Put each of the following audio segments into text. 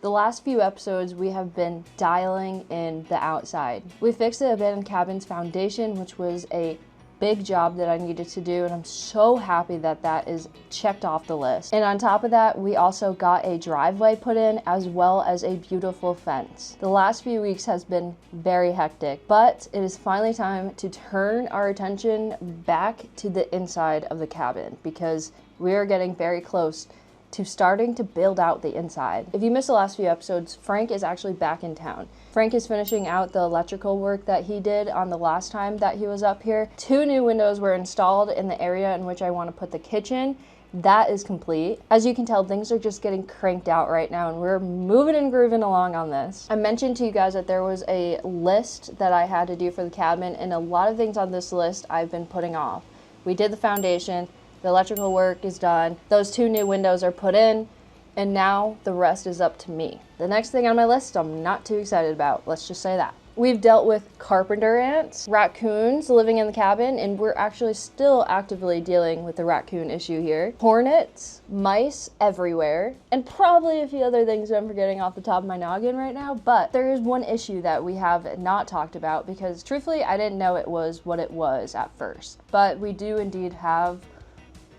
The last few episodes, we have been dialing in the outside. We fixed the abandoned cabin's foundation, which was a big job that I needed to do, and I'm so happy that that is checked off the list. And on top of that, we also got a driveway put in as well as a beautiful fence. The last few weeks has been very hectic, but it is finally time to turn our attention back to the inside of the cabin because we are getting very close to starting to build out the inside. If you missed the last few episodes, Frank is actually back in town. Frank is finishing out the electrical work that he did on the last time that he was up here. 2 new windows were installed in the area in which I want to put the kitchen. That is complete. As you can tell, things are just getting cranked out right now and we're moving and grooving along on this. I mentioned to you guys that there was a list that I had to do for the cabin, and a lot of things on this list I've been putting off. We did the foundation. The electrical work is done. Those 2 new windows are put in, and now the rest is up to me. The next thing on my list, I'm not too excited about. Let's just say that. We've dealt with carpenter ants, raccoons living in the cabin, and we're actually still actively dealing with the raccoon issue here. Hornets, mice everywhere, and probably a few other things that I'm forgetting off the top of my noggin right now, but there is one issue that we have not talked about because truthfully, I didn't know it was what it was at first. But we do indeed have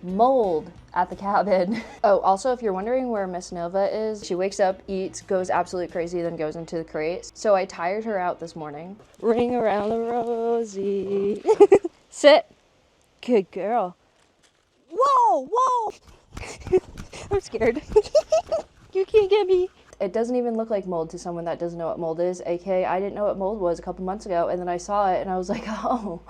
mold at the cabin. Oh, also, if you're wondering where Miss Nova is, she wakes up, eats, goes absolutely crazy, then goes into the crate. So I tired her out this morning. Ring around the rosy. Sit. Good girl. Whoa, whoa. I'm scared. You can't get me. It doesn't even look like mold to someone that doesn't know what mold is, aka I didn't know what mold was a couple months ago, and then I saw it and I was like, oh,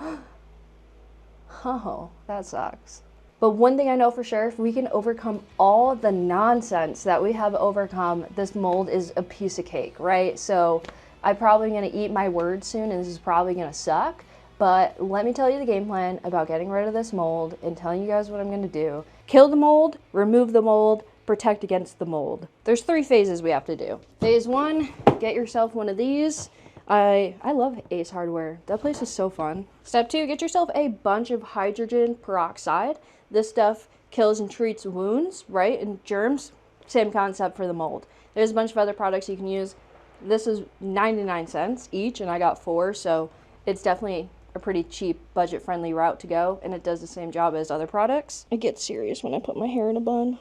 that sucks. But one thing I know for sure, if we can overcome all the nonsense that we have overcome, this mold is a piece of cake, right? So I'm probably gonna eat my words soon and this is probably gonna suck, but let me tell you the game plan about getting rid of this mold and telling you guys what I'm gonna do. Kill the mold, remove the mold, protect against the mold. There's 3 phases we have to do. Phase 1, get yourself one of these. I love Ace Hardware. That place is so fun. Step 2, get yourself a bunch of hydrogen peroxide. This stuff kills and treats wounds, right? And germs. Same concept for the mold. There's a bunch of other products you can use. This is 99 cents each, and I got 4, so it's definitely a pretty cheap, budget-friendly route to go, and it does the same job as other products. It gets serious when I put my hair in a bun.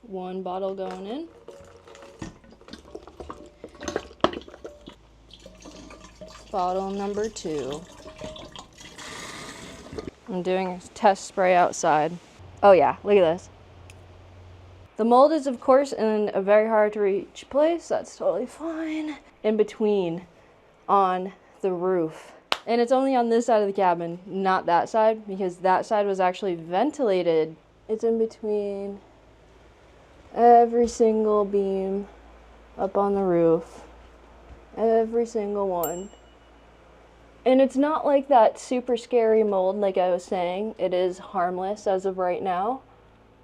One bottle going in. Bottle number 2. I'm doing a test spray outside. Oh yeah, look at this. The mold is of course in a very hard to reach place. That's totally fine. In between on the roof. And it's only on this side of the cabin, not that side, because that side was actually ventilated. It's in between every single beam up on the roof. Every single one. And it's not like that super scary mold like I was saying. It is harmless as of right now,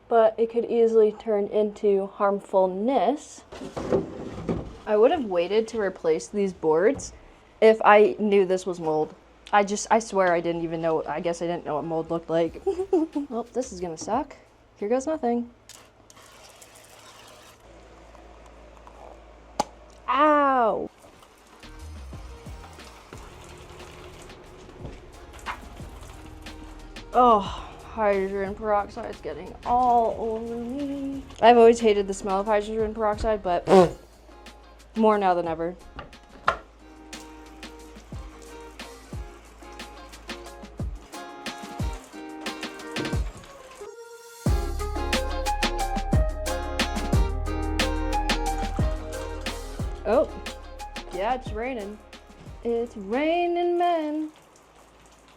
but it could easily turn into harmfulness. I would have waited to replace these boards if I knew this was mold. I swear I didn't even know, I guess I didn't know what mold looked like. Well, this is gonna suck. Here goes nothing. Ow! Oh, hydrogen peroxide is getting all over me. I've always hated the smell of hydrogen peroxide, but more now than ever. Oh, yeah, it's raining. It's raining men.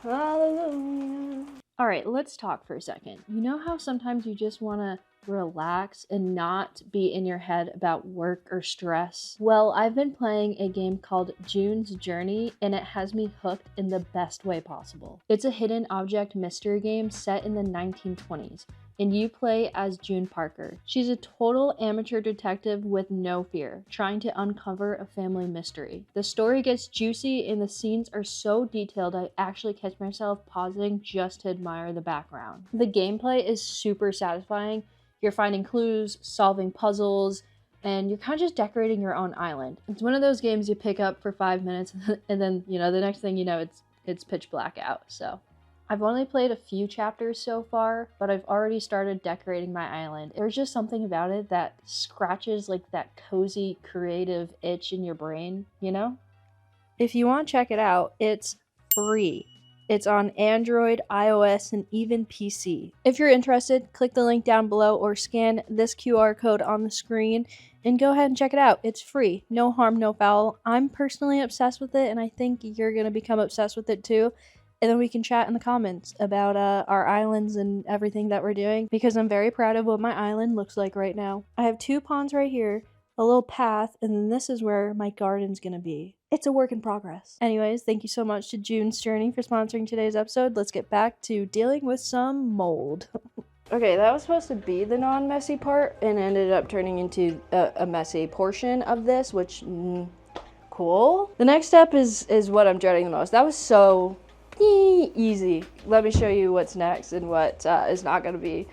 Hallelujah. All right, let's talk for a second. You know how sometimes you just want to relax and not be in your head about work or stress? Well, I've been playing a game called June's Journey, and it has me hooked in the best way possible. It's a hidden object mystery game set in the 1920s. and you play as June Parker. She's a total amateur detective with no fear, trying to uncover a family mystery. The story gets juicy and the scenes are so detailed I actually catch myself pausing just to admire the background. The gameplay is super satisfying. You're finding clues, solving puzzles, and you're kind of just decorating your own island. It's one of those games you pick up for 5 minutes and then, the next thing you know, it's pitch black out. So I've only played a few chapters so far, but I've already started decorating my island. There's just something about it that scratches like that cozy, creative itch in your brain, If you want to check it out, it's free. It's on Android, iOS, and even PC. If you're interested, click the link down below or scan this QR code on the screen and go ahead and check it out. It's free. No harm, no foul. I'm personally obsessed with it, and I think you're going to become obsessed with it too. And then we can chat in the comments about our islands and everything that we're doing, because I'm very proud of what my island looks like right now. I have 2 ponds right here, a little path, and then this is where my garden's gonna be. It's a work in progress. Anyways, thank you so much to June's Journey for sponsoring today's episode. Let's get back to dealing with some mold. Okay, that was supposed to be the non-messy part and ended up turning into a messy portion of this, which, cool. The next step is what I'm dreading the most. That was so easy. Let me show you what's next and what is not gonna be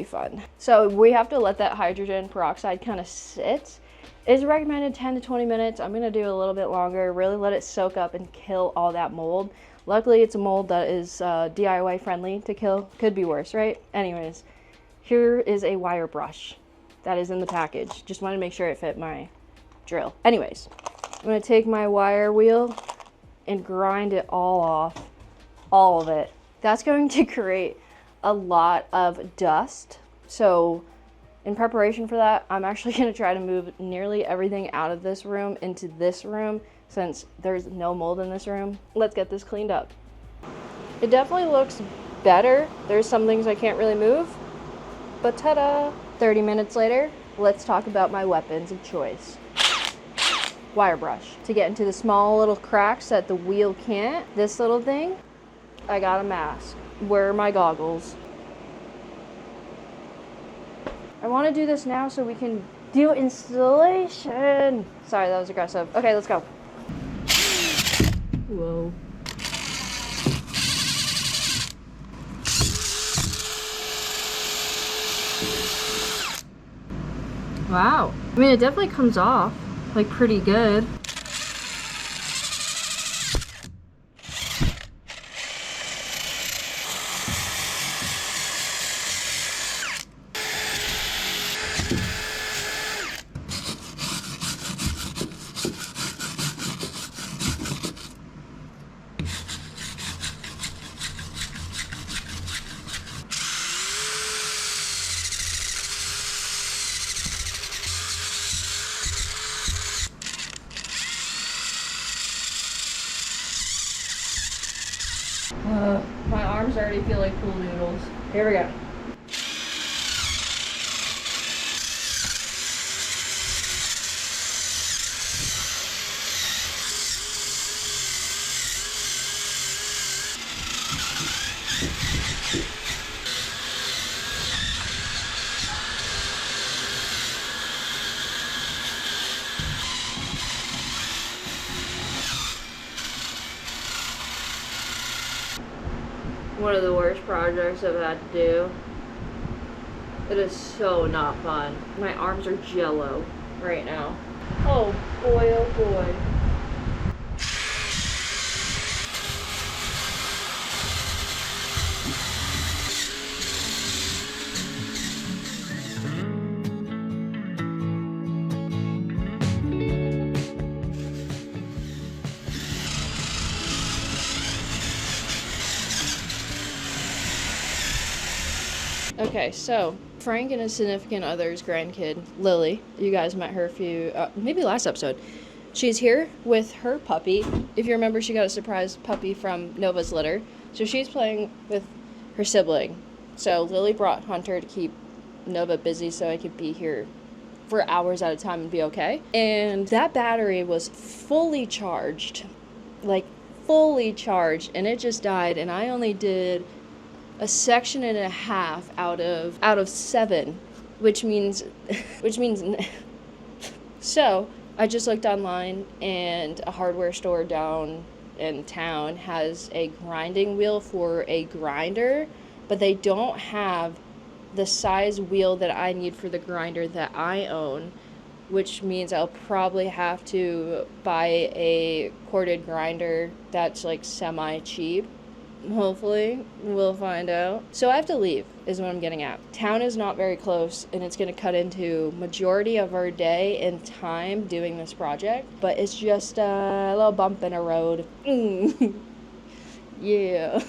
fun. So we have to let that hydrogen peroxide kind of sit. It's recommended 10 to 20 minutes. I'm gonna do a little bit longer, really let it soak up and kill all that mold. Luckily, it's a mold that is DIY friendly to kill. Could be worse, right? Anyways, here is a wire brush that is in the package. Just wanted to make sure it fit my drill. Anyways, I'm gonna take my wire wheel and grind it all off, all of it. That's going to create a lot of dust. So in preparation for that, I'm actually gonna try to move nearly everything out of this room into this room since there's no mold in this room. Let's get this cleaned up. It definitely looks better. There's some things I can't really move, but ta-da! 30 minutes later, let's talk about my weapons of choice. Wire brush to get into the small little cracks that the wheel can't. This little thing, I got a mask. Where are my goggles? I want to do this now so we can do installation. Sorry, that was aggressive. Okay, let's go. Whoa. Wow. I mean, it definitely comes off like pretty good. My arms already feel like pool noodles. Here we go. One of the worst projects I've had to do. It is so not fun. My arms are jello right now. Oh boy, oh boy. Okay, so Frank and his significant other's grandkid, Lily, you guys met her a few, maybe last episode. She's here with her puppy. If you remember, she got a surprise puppy from Nova's litter. So she's playing with her sibling. So Lily brought Hunter to keep Nova busy so I could be here for hours at a time and be okay. And that battery was fully charged, like fully charged, and it just died. And I only did a section and a half out of 7, which means so I just looked online, and a hardware store down in town has a grinding wheel for a grinder, but they don't have the size wheel that I need for the grinder that I own, which means I'll probably have to buy a corded grinder that's like semi cheap. Hopefully, we'll find out. So I have to leave, is what I'm getting at. Town is not very close, and it's going to cut into majority of our day and time doing this project, but it's just a little bump in a road. Yeah.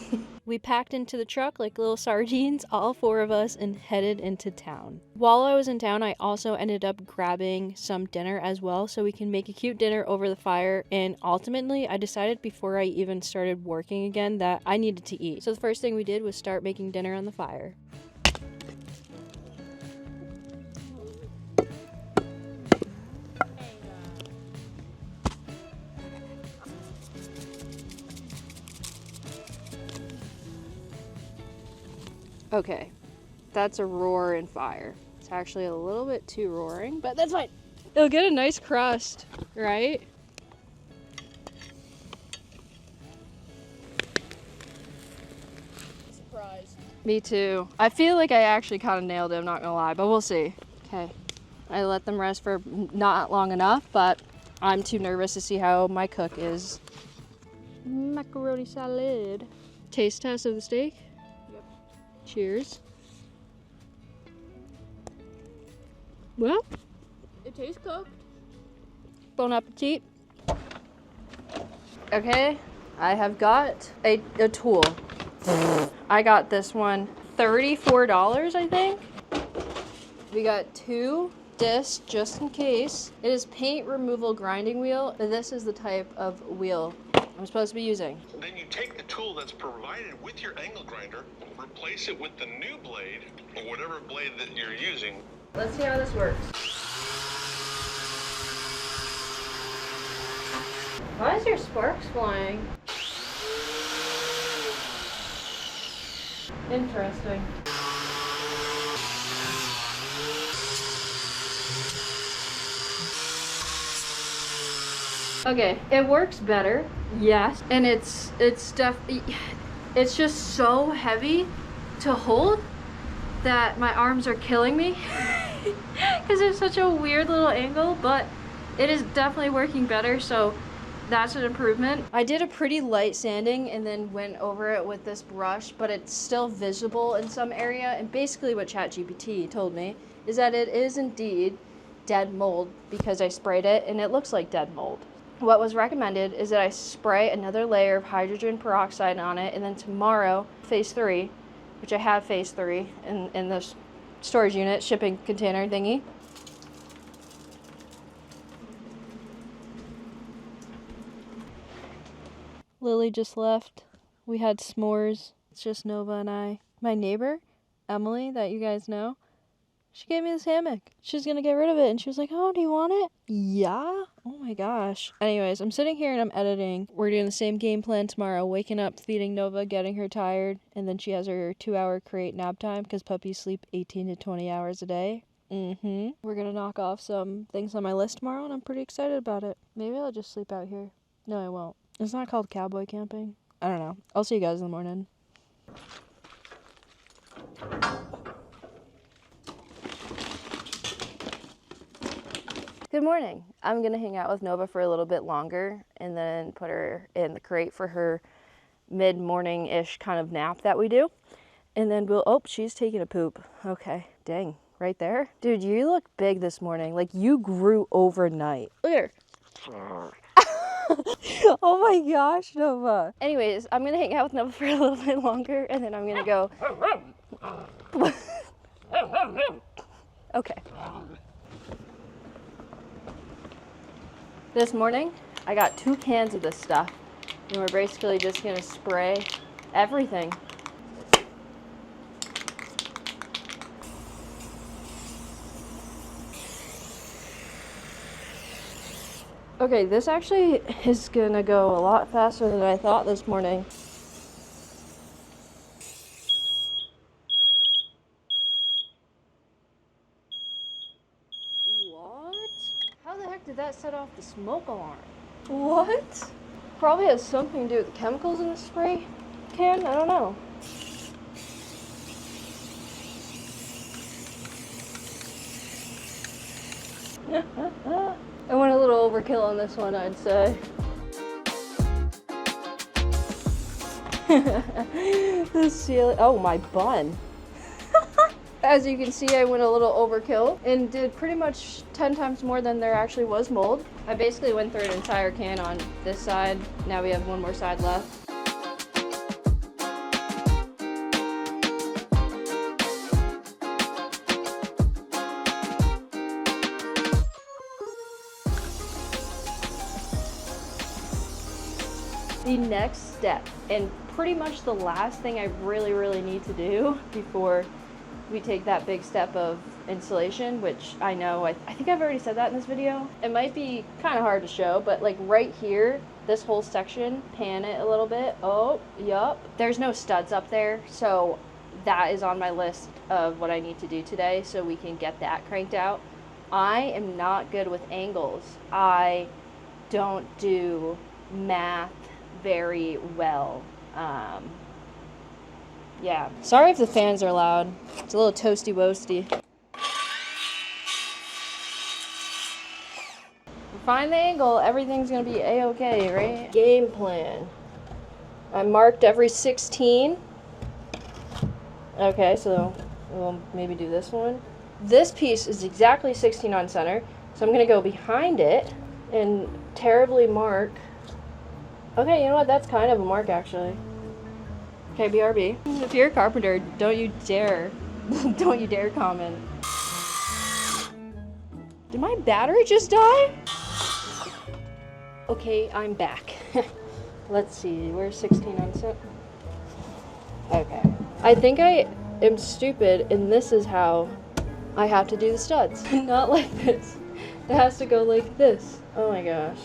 We packed into the truck like little sardines, all 4 of us, and headed into town. While I was in town, I also ended up grabbing some dinner as well, so we can make a cute dinner over the fire, and ultimately, I decided before I even started working again that I needed to eat. So the first thing we did was start making dinner on the fire. Okay, that's a roar and fire. It's actually a little bit too roaring, but that's fine. It'll get a nice crust, right? Surprised. Me too. I feel like I actually kind of nailed it, I'm not gonna lie, but we'll see. Okay, I let them rest for not long enough, but I'm too nervous to see how my cook is. Macaroni salad. Taste test of the steak? Yep. Cheers. Well, it tastes cooked. Bon appetit. Okay, I have got a tool. I got this one, $34, I think. We got 2 discs just in case. It is paint removal grinding wheel, but this is the type of wheel I'm supposed to be using. Then you take the tool that's provided with your angle grinder, replace it with the new blade, or whatever blade that you're using. Let's see how this works. Why is your sparks flying? Interesting. Okay, it works better, yes, and it's just so heavy to hold that my arms are killing me because it's such a weird little angle, but it is definitely working better, so that's an improvement. I did a pretty light sanding and then went over it with this brush, but it's still visible in some area, and basically what ChatGPT told me is that it is indeed dead mold because I sprayed it and it looks like dead mold. What was recommended is that I spray another layer of hydrogen peroxide on it, and then tomorrow, phase 3, which I have phase 3 in the storage unit, shipping container thingy. Lily just left. We had s'mores. It's just Nova and I. My neighbor, Emily, that you guys know, she gave me this hammock. She's gonna get rid of it, and she was like, oh, do you want it? Yeah? Oh my gosh. Anyways, I'm sitting here and I'm editing. We're doing the same game plan tomorrow. Waking up, feeding Nova, getting her tired, and then she has her 2-hour crate nap time because puppies sleep 18 to 20 hours a day. We're gonna knock off some things on my list tomorrow, and I'm pretty excited about it. Maybe I'll just sleep out here. No, I won't. It's not called cowboy camping. I don't know. I'll see you guys in the morning. Good morning. I'm gonna hang out with Nova for a little bit longer and then put her in the crate for her mid-morning-ish kind of nap that we do. And then oh, she's taking a poop. Okay, dang, right there. Dude, you look big this morning. Like you grew overnight. Look at her. Oh my gosh, Nova. Anyways, I'm gonna hang out with Nova for a little bit longer and then I'm gonna go. Okay. This morning, I got 2 cans of this stuff, and we're basically just gonna spray everything. Okay, this actually is gonna go a lot faster than I thought this morning. did that set off the smoke alarm? What? Probably has something to do with the chemicals in the spray can. I don't know. I went a little overkill on this one, I'd say. The ceiling. Oh, my bun. As you can see, I went a little overkill and did pretty much 10 times more than there actually was mold. I basically went through an entire can on this side. Now we have one more side left. The next step, and pretty much the last thing I really need to do before we take that big step of installation, which I know, I think I've already said that in this video. It might be kind of hard to show, but like right here, this whole section, pan it a little bit. Oh, yup. There's no studs up there, so that is on my list of what I need to do today so we can get that cranked out. I am not good with angles. I don't do math very well. Yeah. Sorry if the fans are loud. It's a little toasty woasty. Find the angle, everything's gonna be a-okay, right? Game plan. I marked every 16. Okay, so we'll maybe do this one. This piece is exactly 16 on center, so I'm gonna go behind it and terribly mark. Okay, you know what? That's kind of a mark, actually. Okay, BRB. If you're a carpenter, don't you dare comment. Did my battery just die? Okay, I'm back. Let's see, where's 16 on set? Okay. I think I am stupid, and this is how I have to do the studs. Not like this. It has to go like this. Oh my gosh.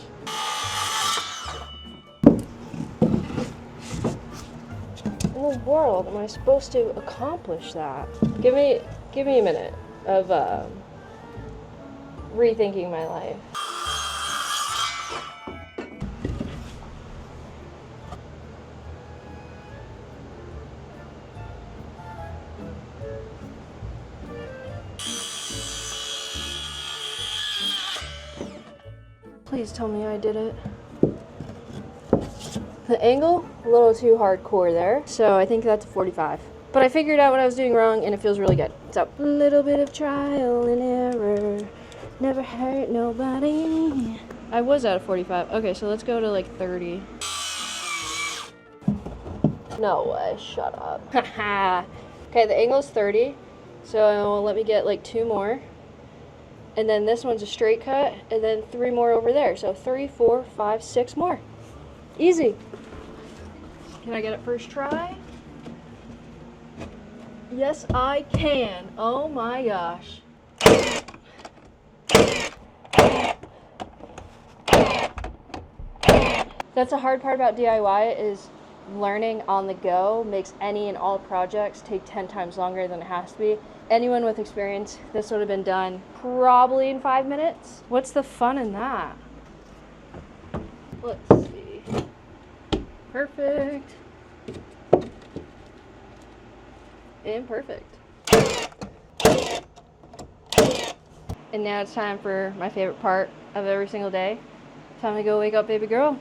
In the world am I supposed to accomplish that? Give me a minute of rethinking my life. Please tell me I did it. The angle, a little too hardcore there, so I think that's a 45. But I figured out what I was doing wrong, and it feels really good. So, a little bit of trial and error, never hurt nobody. I was at a 45. Okay, so let's go to like 30. No way, shut up. Haha. Okay, the angle's 30, so let me get like 2 more. And then this one's a straight cut, and then 3 more over there. So 3, 4, 5, 6 more. Easy. Can I get it first try? Yes, I can. Oh my gosh. That's the hard part about DIY is learning on the go makes any and all projects take 10 times longer than it has to be. Anyone with experience, this would have been done probably in 5 minutes. What's the fun in that? Let's see. Perfect. Imperfect. And now it's time for my favorite part of every single day. Time to go wake up baby girl.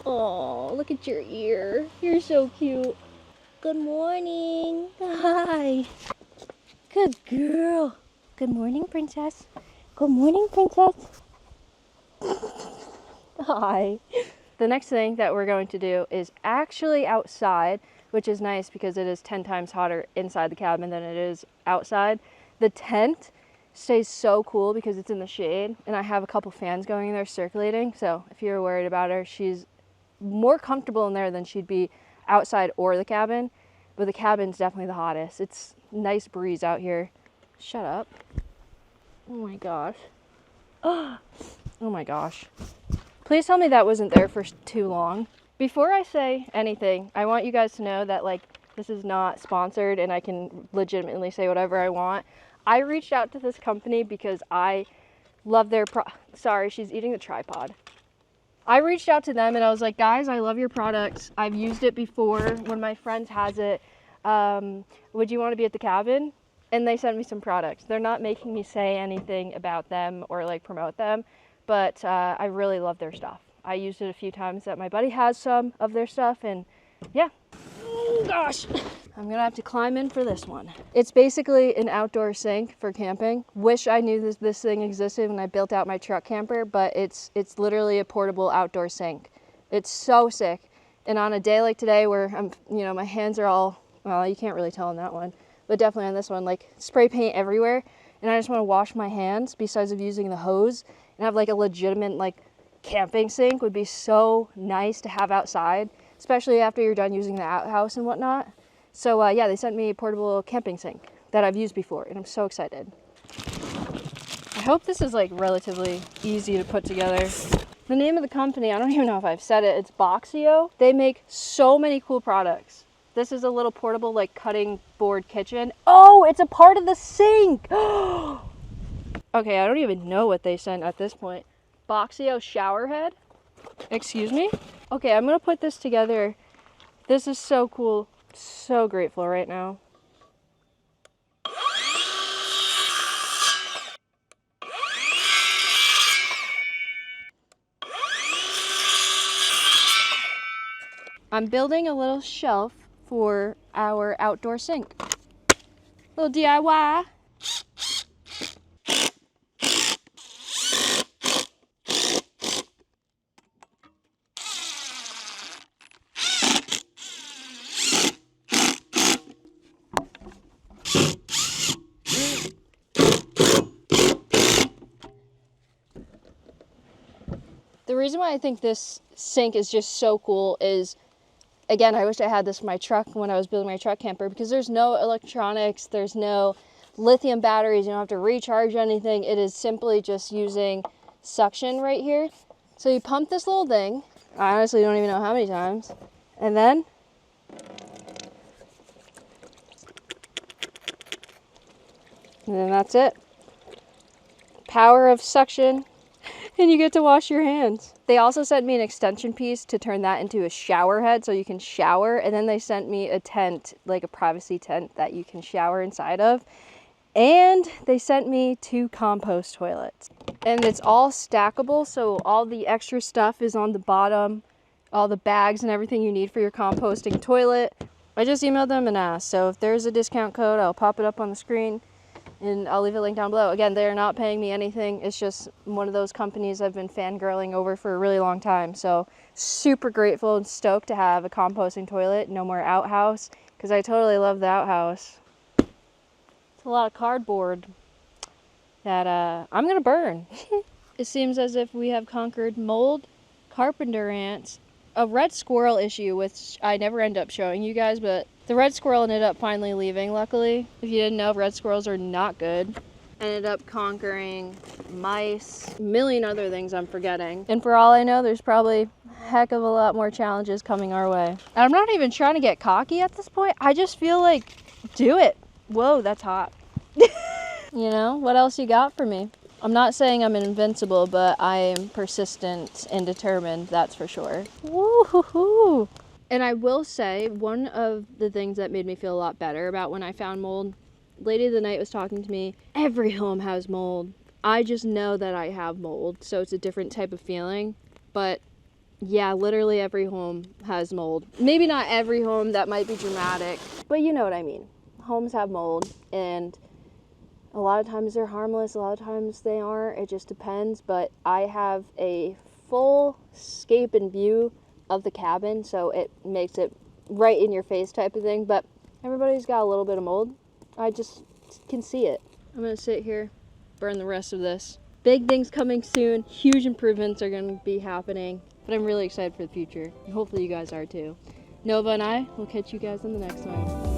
Oh, look at your ear. You're so cute. Good morning. Hi. Good girl. Good morning, princess. Good morning, princess. Hi. The next thing that we're going to do is actually outside, which is nice because it is 10 times hotter inside the cabin than it is outside. The tent stays so cool because it's in the shade, and I have a couple fans going in there circulating, so if you're worried about her, she's more comfortable in there than she'd be outside or the cabin, but the cabin's definitely the hottest. It's nice breeze out here. Shut up. Oh my gosh. Oh my gosh. Please tell me that wasn't there for too long. Before I say anything, I want you guys to know that like this is not sponsored and I can legitimately say whatever I want. I reached out to this company because I love their sorry, she's eating the tripod. I reached out to them and I was like, guys, I love your products. I've used it before when my friend has it. Would you want to be at the cabin? And they sent me some products. They're not making me say anything about them or like promote them, but I really love their stuff. I used it a few times that my buddy has some of their stuff, and yeah. Oh gosh. I'm gonna have to climb in for this one. It's basically an outdoor sink for camping. Wish I knew this thing existed when I built out my truck camper, but it's literally a portable outdoor sink. It's so sick. And on a day like today where my hands are all, well, you can't really tell on that one, but definitely on this one, like spray paint everywhere. And I just want to wash my hands besides of using the hose, and have like a legitimate like camping sink would be so nice to have outside, especially after you're done using the outhouse and whatnot. So yeah, they sent me a portable camping sink that I've used before, and I'm so excited. I hope this is like relatively easy to put together. The name of the company, I don't even know if I've said it, it's Becca.yaseen. They make so many cool products. This is a little portable like cutting board kitchen. Oh, it's a part of the sink. Okay, I don't even know what they sent at this point. Becca.yaseen shower head. Excuse me? Okay, I'm gonna put this together. This is so cool. So grateful right now. I'm building a little shelf for our outdoor sink. Little DIY. The reason why I think this sink is just so cool is, again, I wish I had this for my truck when I was building my truck camper, because there's no electronics, there's no lithium batteries, you don't have to recharge anything. It is simply just using suction right here. So you pump this little thing, I honestly don't even know how many times, and then that's it. Power of suction. And you get to wash your hands. They also sent me an extension piece to turn that into a shower head so you can shower. And then they sent me a tent, like a privacy tent that you can shower inside of. And they sent me 2 compost toilets. And it's all stackable, so all the extra stuff is on the bottom. All the bags and everything you need for your composting toilet. I just emailed them and asked. So if there's a discount code, I'll pop it up on the screen. And I'll leave a link down below. Again, they're not paying me anything. It's just one of those companies I've been fangirling over for a really long time. So super grateful and stoked to have a composting toilet. No more outhouse, because I totally love the outhouse. It's a lot of cardboard that I'm gonna burn. It seems as if we have conquered mold, carpenter ants, a red squirrel issue, which I never end up showing you guys, but the red squirrel ended up finally leaving, luckily. If you didn't know, red squirrels are not good. Ended up conquering mice, a million other things I'm forgetting. And for all I know, there's probably a heck of a lot more challenges coming our way. And I'm not even trying to get cocky at this point. I just feel like, do it. Whoa, that's hot. You know, what else you got for me? I'm not saying I'm invincible, but I am persistent and determined, that's for sure. Woo-hoo-hoo. And I will say, one of the things that made me feel a lot better about when I found mold, Lady of the Night was talking to me, every home has mold. I just know that I have mold, so it's a different type of feeling. But yeah, literally every home has mold. Maybe not every home, that might be dramatic, but you know what I mean. Homes have mold, and a lot of times they're harmless, a lot of times they aren't, it just depends. But I have a full scape and view of the cabin, so it makes it right in your face type of thing. But everybody's got a little bit of mold. I just can see it. I'm gonna sit here, burn the rest of this. Big things coming soon, huge improvements are gonna be happening, but I'm really excited for the future, and hopefully you guys are too. Nova and I will catch you guys in the next one.